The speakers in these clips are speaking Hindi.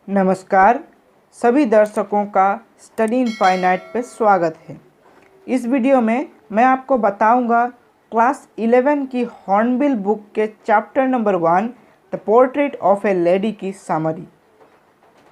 नमस्कार, सभी दर्शकों का स्टडी इन फाइनाइट पे स्वागत है। इस वीडियो में मैं आपको बताऊंगा क्लास 11 की हॉर्नबिल बुक के chapter number 1 the portrait of A lady की समरी।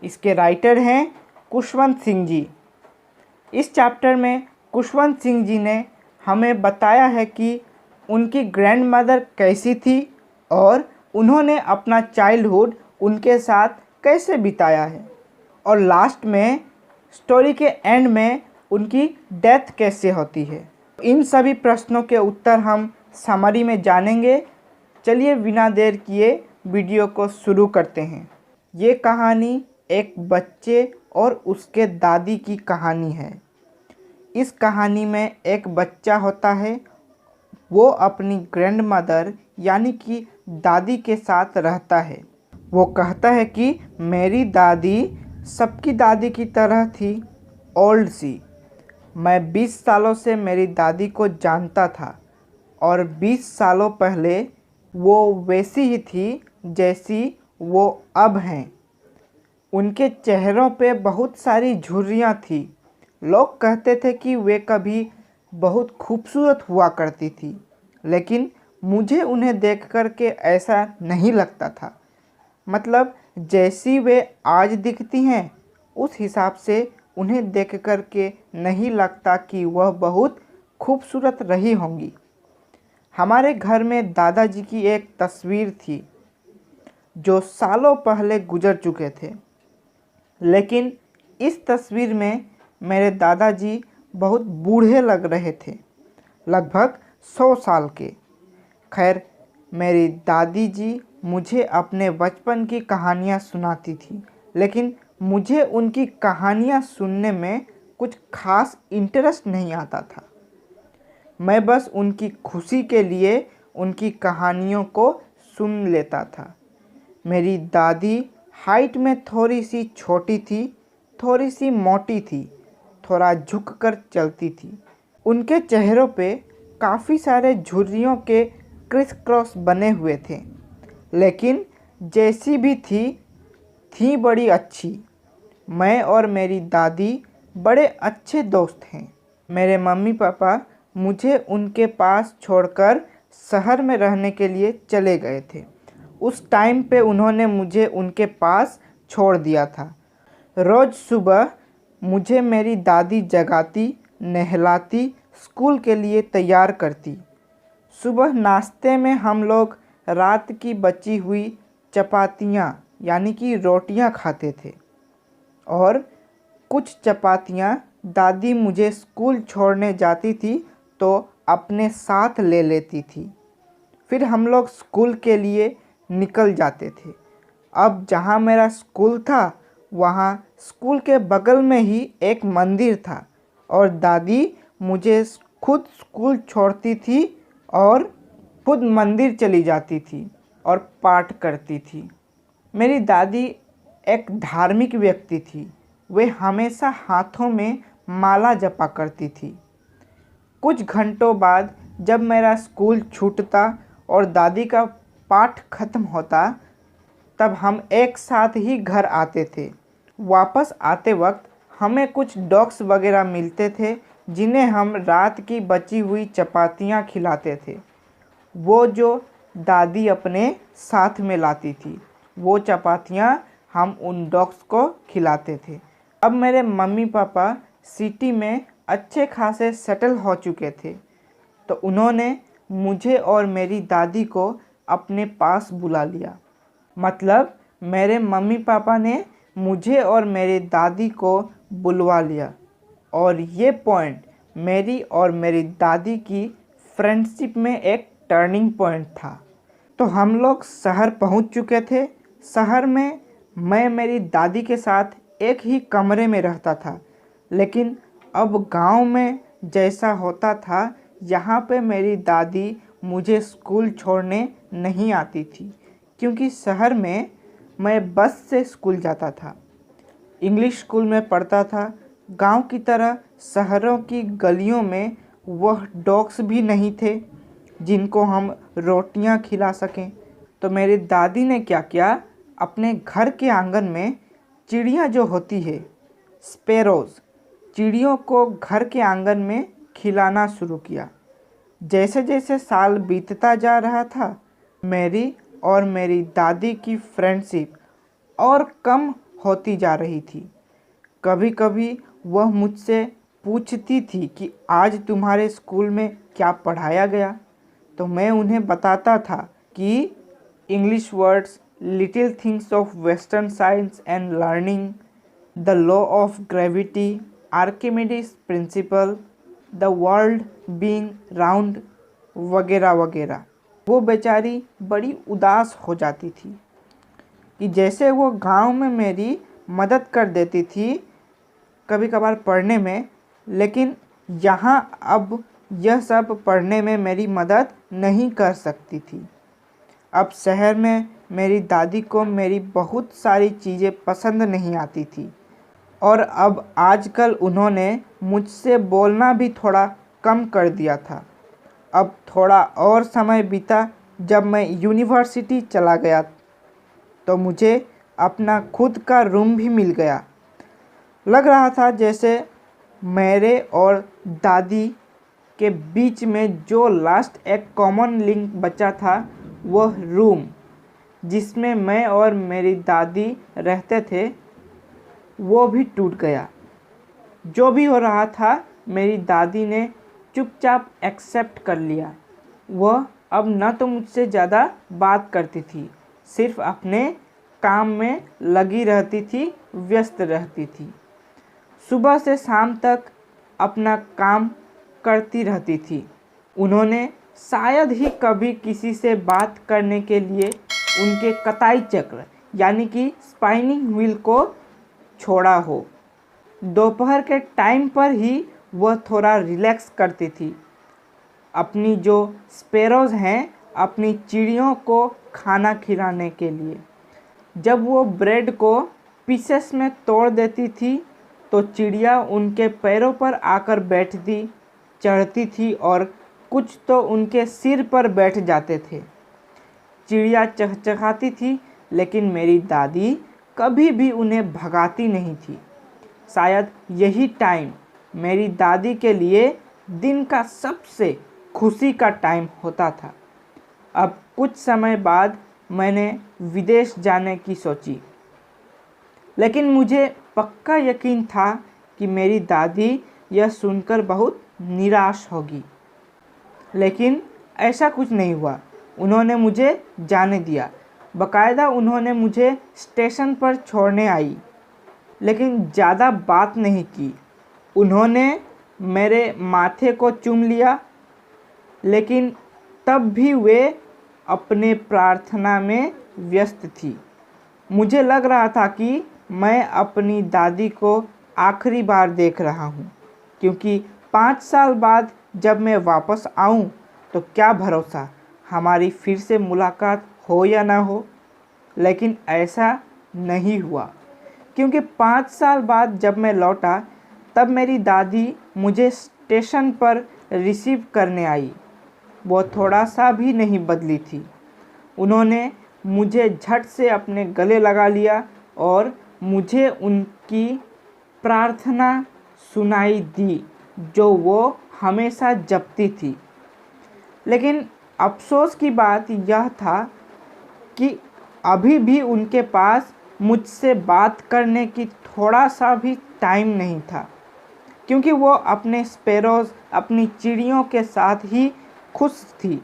इसके राइटर हैं खुशवंत सिंह जी। इस चैप्टर में खुशवंत सिंह जी ने हमें बताया है कि उनकी ग्रैंडमदर कैसी थी और उन्होंने अपना चाइल्डहुड उनके साथ कैसे बिताया है, और लास्ट में स्टोरी के एंड में उनकी डेथ कैसे होती है। इन सभी प्रश्नों के उत्तर हम समरी में जानेंगे। चलिए बिना देर किए वीडियो को शुरू करते हैं। ये कहानी एक बच्चे और उसके दादी की कहानी है। इस कहानी में एक बच्चा होता है, वो अपनी ग्रैंडमदर यानी कि दादी के साथ रहता है। वो कहता है कि मेरी दादी सबकी दादी की तरह थी, ओल्ड सी। मैं 20 सालों से मेरी दादी को जानता था और 20 सालों पहले वो वैसी ही थी जैसी वो अब हैं। उनके चेहरों पे बहुत सारी झुर्रियाँ थी। लोग कहते थे कि वे कभी बहुत खूबसूरत हुआ करती थी, लेकिन मुझे उन्हें देख कर के ऐसा नहीं लगता था। मतलब जैसी वे आज दिखती हैं उस हिसाब से उन्हें देख कर के नहीं लगता कि वह बहुत खूबसूरत रही होंगी। हमारे घर में दादाजी की एक तस्वीर थी जो सालों पहले गुजर चुके थे, लेकिन इस तस्वीर में मेरे दादाजी बहुत बूढ़े लग रहे थे, लगभग 100 साल के। खैर, मेरी दादी जी मुझे अपने बचपन की कहानियाँ सुनाती थी, लेकिन मुझे उनकी कहानियाँ सुनने में कुछ खास इंटरेस्ट नहीं आता था। मैं बस उनकी खुशी के लिए उनकी कहानियों को सुन लेता था। मेरी दादी हाइट में थोड़ी सी छोटी थी, थोड़ी सी मोटी थी, थोड़ा झुक कर चलती थी। उनके चेहरों पे काफ़ी सारे झुर्रियों के क्रिस क्रॉस बने हुए थे, लेकिन जैसी भी थी बड़ी अच्छी। मैं और मेरी दादी बड़े अच्छे दोस्त हैं। मेरे मम्मी पापा मुझे उनके पास छोड़कर शहर में रहने के लिए चले गए थे। उस टाइम पे उन्होंने मुझे उनके पास छोड़ दिया था। रोज़ सुबह मुझे मेरी दादी जगाती, नहलाती, स्कूल के लिए तैयार करती। सुबह नाश्ते में हम लोग रात की बची हुई चपातियाँ यानी कि रोटियाँ खाते थे, और कुछ चपातियाँ दादी मुझे स्कूल छोड़ने जाती थी तो अपने साथ ले लेती थी। फिर हम लोग स्कूल के लिए निकल जाते थे। अब जहाँ मेरा स्कूल था वहाँ स्कूल के बगल में ही एक मंदिर था, और दादी मुझे खुद स्कूल छोड़ती थी और खुद मंदिर चली जाती थी और पाठ करती थी। मेरी दादी एक धार्मिक व्यक्ति थी। वे हमेशा हाथों में माला जपा करती थी। कुछ घंटों बाद जब मेरा स्कूल छूटता और दादी का पाठ खत्म होता, तब हम एक साथ ही घर आते थे। वापस आते वक्त हमें कुछ डॉग्स वगैरह मिलते थे, जिन्हें हम रात की बची हुई चपातियाँ खिलाते थे। वो जो दादी अपने साथ में लाती थी, वो चपातियाँ हम उन डॉग्स को खिलाते थे। अब मेरे मम्मी पापा सिटी में अच्छे खासे सेटल हो चुके थे, तो उन्होंने मुझे और मेरी दादी को अपने पास बुला लिया। मतलब मेरे मम्मी पापा ने मुझे और मेरी दादी को बुलवा लिया, और ये पॉइंट मेरी और मेरी दादी की फ्रेंडशिप में एक टर्निंग पॉइंट था। तो हम लोग शहर पहुंच चुके थे। शहर में मैं मेरी दादी के साथ एक ही कमरे में रहता था, लेकिन अब गांव में जैसा होता था, यहाँ पे मेरी दादी मुझे स्कूल छोड़ने नहीं आती थी, क्योंकि शहर में मैं बस से स्कूल जाता था। इंग्लिश स्कूल में पढ़ता था। गांव की तरह शहरों की गलियों में वह डॉग्स भी नहीं थे जिनको हम रोटियां खिला सकें। तो मेरी दादी ने क्या किया, अपने घर के आंगन में चिड़िया जो होती है, स्पैरोज़, चिड़ियों को घर के आंगन में खिलाना शुरू किया। जैसे जैसे साल बीतता जा रहा था, मेरी और मेरी दादी की फ्रेंडशिप और कम होती जा रही थी। कभी कभी वह मुझसे पूछती थी कि आज तुम्हारे स्कूल में क्या पढ़ाया गया, तो मैं उन्हें बताता था कि English words, little things of western science and learning, the law of gravity, Archimedes principal, the world being round, वगैरह वगैरह। वो बेचारी बड़ी उदास हो जाती थी कि जैसे वो गांव में मेरी मदद कर देती थी कभी कभार पढ़ने में, लेकिन यहाँ अब यह सब पढ़ने में मेरी मदद नहीं कर सकती थी। अब शहर में मेरी दादी को मेरी बहुत सारी चीज़ें पसंद नहीं आती थी और अब आजकल उन्होंने मुझसे बोलना भी थोड़ा कम कर दिया था। अब थोड़ा और समय बीता, जब मैं यूनिवर्सिटी चला गया तो मुझे अपना खुद का रूम भी मिल गया। लग रहा था जैसे मेरे और दादी के बीच में जो लास्ट एक कॉमन लिंक बचा था, वह रूम जिसमें मैं और मेरी दादी रहते थे, वो भी टूट गया। जो भी हो रहा था, मेरी दादी ने चुपचाप एक्सेप्ट कर लिया। वह अब न तो मुझसे ज़्यादा बात करती थी, सिर्फ अपने काम में लगी रहती थी, व्यस्त रहती थी। सुबह से शाम तक अपना काम करती रहती थी। उन्होंने शायद ही कभी किसी से बात करने के लिए उनके कताई चक्र यानी कि स्पाइनिंग व्हील को छोड़ा हो। दोपहर के टाइम पर ही वह थोड़ा रिलैक्स करती थी। अपनी जो स्पैरोज़ हैं, अपनी चिड़ियों को खाना खिलाने के लिए जब वो ब्रेड को पीसेस में तोड़ देती थी, तो चिड़िया उनके पैरों पर आकर बैठती, चढ़ती थी और कुछ तो उनके सिर पर बैठ जाते थे। चिड़िया चहचहाती थी, लेकिन मेरी दादी कभी भी उन्हें भगाती नहीं थी। शायद यही टाइम मेरी दादी के लिए दिन का सबसे खुशी का टाइम होता था। अब कुछ समय बाद मैंने विदेश जाने की सोची, लेकिन मुझे पक्का यकीन था कि मेरी दादी यह सुनकर बहुत निराश होगी। लेकिन ऐसा कुछ नहीं हुआ। उन्होंने मुझे जाने दिया। बाकायदा उन्होंने मुझे स्टेशन पर छोड़ने आई, लेकिन ज़्यादा बात नहीं की। उन्होंने मेरे माथे को चूम लिया, लेकिन तब भी वे अपने प्रार्थना में व्यस्त थी। मुझे लग रहा था कि मैं अपनी दादी को आखिरी बार देख रहा हूँ, क्योंकि 5 साल बाद जब मैं वापस आऊँ तो क्या भरोसा हमारी फिर से मुलाकात हो या ना हो। लेकिन ऐसा नहीं हुआ, क्योंकि 5 साल बाद जब मैं लौटा तब मेरी दादी मुझे स्टेशन पर रिसीव करने आई। वो थोड़ा सा भी नहीं बदली थी। उन्होंने मुझे झट से अपने गले लगा लिया और मुझे उनकी प्रार्थना सुनाई दी जो वो हमेशा जपती थी। लेकिन अफसोस की बात यह था कि अभी भी उनके पास मुझसे बात करने की थोड़ा सा भी टाइम नहीं था, क्योंकि वो अपने स्पैरोज़, अपनी चिड़ियों के साथ ही खुश थी।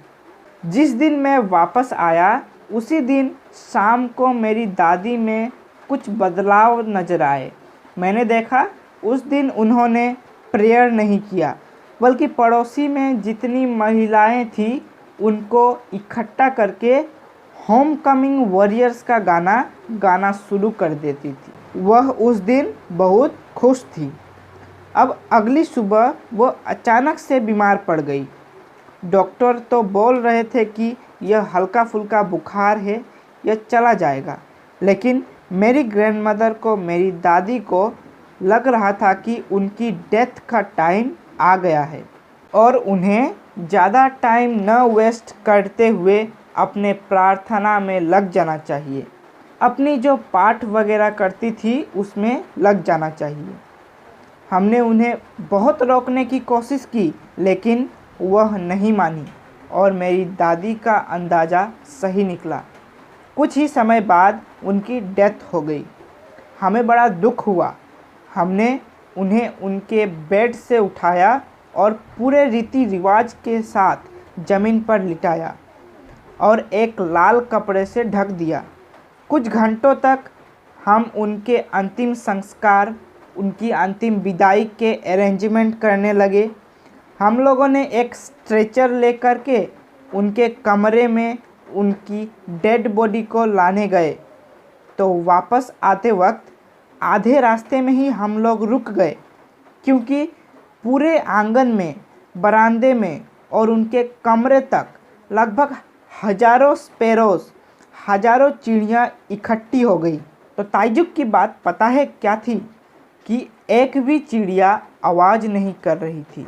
जिस दिन मैं वापस आया, उसी दिन शाम को मेरी दादी में कुछ बदलाव नज़र आए। मैंने देखा उस दिन उन्होंने प्रेयर नहीं किया, बल्कि पड़ोसी में जितनी महिलाएं थीं उनको इकट्ठा करके होम कमिंग वॉरियर्स का गाना गाना शुरू कर देती थी। वह उस दिन बहुत खुश थी। अब अगली सुबह वो अचानक से बीमार पड़ गई। डॉक्टर तो बोल रहे थे कि यह हल्का फुल्का बुखार है, यह चला जाएगा, लेकिन मेरी ग्रैंडमदर को, मेरी दादी को लग रहा था कि उनकी डेथ का टाइम आ गया है और उन्हें ज़्यादा टाइम न वेस्ट करते हुए अपने प्रार्थना में लग जाना चाहिए। अपनी जो पाठ वगैरह करती थी उसमें लग जाना चाहिए। हमने उन्हें बहुत रोकने की कोशिश की, लेकिन वह नहीं मानी और मेरी दादी का अंदाज़ा सही निकला। कुछ ही समय बाद उनकी डेथ हो गई। हमें बड़ा दुख हुआ। हमने उन्हें उनके बेड से उठाया और पूरे रीति रिवाज के साथ ज़मीन पर लिटाया और एक लाल कपड़े से ढक दिया। कुछ घंटों तक हम उनके अंतिम संस्कार, उनकी अंतिम विदाई के अरेंजमेंट करने लगे। हम लोगों ने एक स्ट्रेचर लेकर के उनके कमरे में उनकी डेड बॉडी को लाने गए, तो वापस आते वक्त आधे रास्ते में ही हम लोग रुक गए, क्योंकि पूरे आंगन में, बरामदे में और उनके कमरे तक लगभग हजारों स्पैरोज़, हजारों चिड़ियाँ इकट्ठी हो गई। तो ताज्जुब की बात पता है क्या थी कि एक भी चिड़िया आवाज़ नहीं कर रही थी।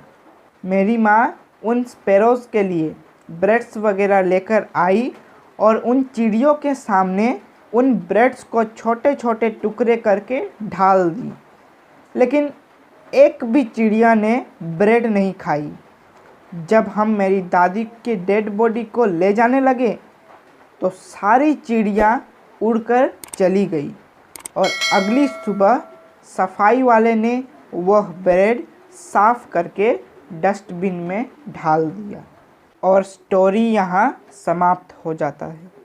मेरी माँ उन स्पैरोज़ के लिए ब्रेड्स वगैरह लेकर आई और उन चिड़ियों के सामने उन ब्रेड्स को छोटे छोटे टुकड़े करके ढाल दी, लेकिन एक भी चिड़िया ने ब्रेड नहीं खाई। जब हम मेरी दादी के डेड बॉडी को ले जाने लगे तो सारी चिड़िया उड़कर चली गई और अगली सुबह सफाई वाले ने वह ब्रेड साफ करके डस्टबिन में ढाल दिया और स्टोरी यहाँ समाप्त हो जाता है।